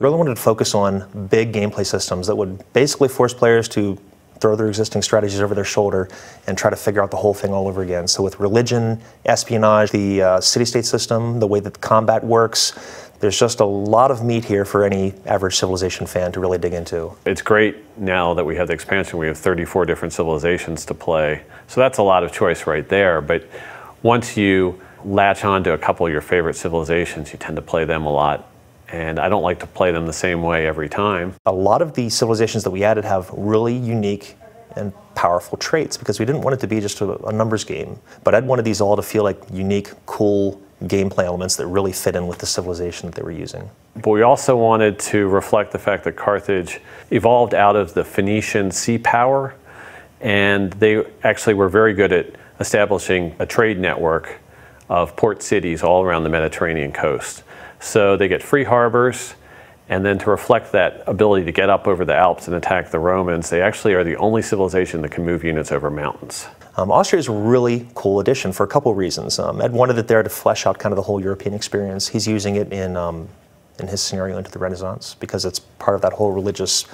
Really wanted to focus on big gameplay systems that would basically force players to throw their existing strategies over their shoulder and try to figure out the whole thing all over again. So with religion, espionage, the city-state system, the way that the combat works, there's just a lot of meat here for any average Civilization fan to really dig into. It's great now that we have the expansion. We have 34 different civilizations to play. So that's a lot of choice right there. But once you latch on to a couple of your favorite civilizations, you tend to play them a lot. And I don't like to play them the same way every time. A lot of the civilizations that we added have really unique and powerful traits because we didn't want it to be just a numbers game. But I'd wanted these all to feel like unique, cool gameplay elements that really fit in with the civilization that they were using. But we also wanted to reflect the fact that Carthage evolved out of the Phoenician sea power, and they actually were very good at establishing a trade network of port cities all around the Mediterranean coast. So they get free harbors, and then to reflect that ability to get up over the Alps and attack the Romans, they actually are the only civilization that can move units over mountains. Austria is a really cool addition for a couple of reasons. Ed wanted it there to flesh out kind of the whole European experience. He's using it in his scenario into the Renaissance because it's part of that whole religious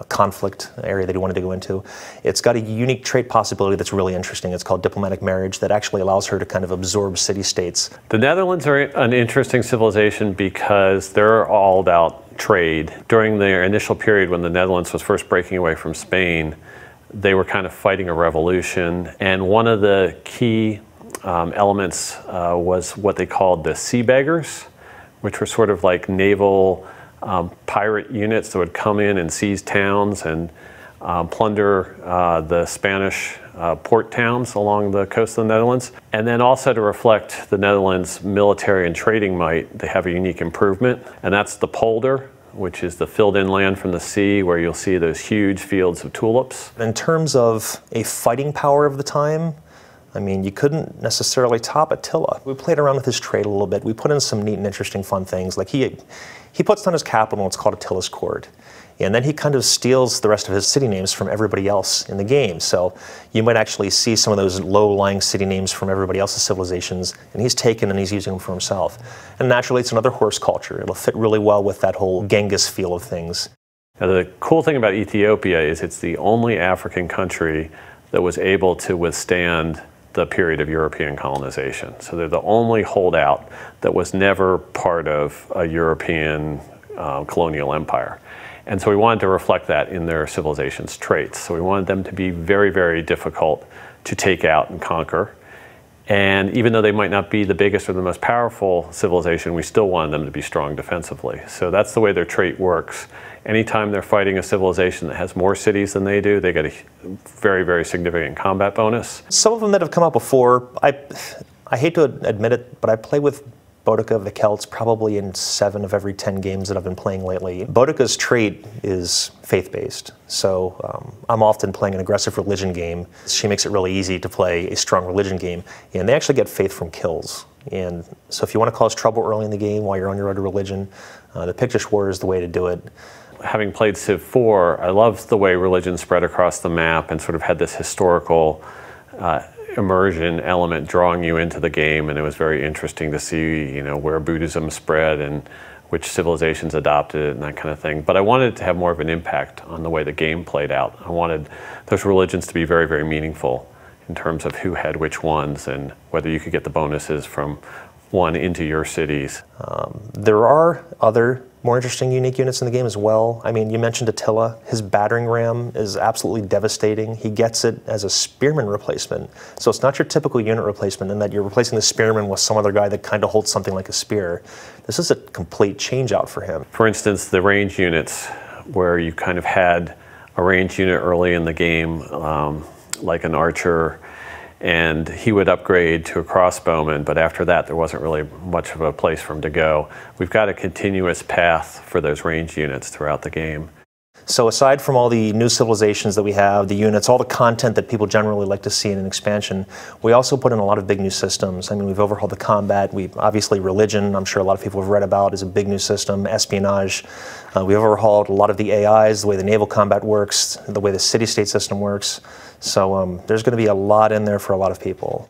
conflict area that he wanted to go into. It's got a unique trait possibility that's really interesting. It's called diplomatic marriage that actually allows her to kind of absorb city-states. The Netherlands are an interesting civilization because they're all about trade. During their initial period when the Netherlands was first breaking away from Spain, they were kind of fighting a revolution, and one of the key elements was what they called the sea beggars, which were sort of like naval pirate units that would come in and seize towns and plunder the Spanish port towns along the coast of the Netherlands. And then also to reflect the Netherlands' military and trading might, they have a unique improvement, and that's the polder, which is the filled-in land from the sea where you'll see those huge fields of tulips. In terms of a fighting power of the time, I mean, you couldn't necessarily top Attila. We played around with his trade a little bit. We put in some neat and interesting fun things. Like he puts down his capital, it's called Attila's Court. And then he kind of steals the rest of his city names from everybody else in the game. So you might actually see some of those low-lying city names from everybody else's civilizations, and he's taken and he's using them for himself. And naturally, it's another horse culture. It'll fit really well with that whole Genghis feel of things. Now, the cool thing about Ethiopia is it's the only African country that was able to withstand the period of European colonization. So they're the only holdout that was never part of a European colonial empire. And so we wanted to reflect that in their civilization's traits. So we wanted them to be very, very difficult to take out and conquer. And even though they might not be the biggest or the most powerful civilization, we still wanted them to be strong defensively. So that's the way their trait works. Anytime they're fighting a civilization that has more cities than they do, they get a very, very significant combat bonus. Some of them that have come out before, I hate to admit it, but I play with Boudica of the Celts probably in 7 of every 10 games that I've been playing lately. Boudica's trait is faith-based, so I'm often playing an aggressive religion game. She makes it really easy to play a strong religion game, and they actually get faith from kills. And so if you want to cause trouble early in the game while you're on your road to religion, the Pictish War is the way to do it. Having played Civ 4, I loved the way religion spread across the map and sort of had this historical immersion element drawing you into the game, and it was very interesting to see, where Buddhism spread and which civilizations adopted it and that kind of thing. But I wanted it to have more of an impact on the way the game played out. I wanted those religions to be very, very meaningful in terms of who had which ones and whether you could get the bonuses from one into your cities. There are other more interesting, unique units in the game as well. I mean, you mentioned Attila. His battering ram is absolutely devastating. He gets it as a spearman replacement. So it's not your typical unit replacement in that you're replacing the spearman with some other guy that kind of holds something like a spear. This is a complete change out for him. For instance, the range units, where you kind of had a range unit early in the game, like an archer, and he would upgrade to a crossbowman, but after that there wasn't really much of a place for him to go. We've got a continuous path for those range units throughout the game. So aside from all the new civilizations that we have, the units, all the content that people generally like to see in an expansion, we also put in a lot of big new systems. I mean, we've overhauled the combat. Obviously religion, I'm sure a lot of people have read about, is a big new system. Espionage. We've overhauled a lot of the AIs, the way the naval combat works, the way the city-state system works. So there's going to be a lot in there for a lot of people.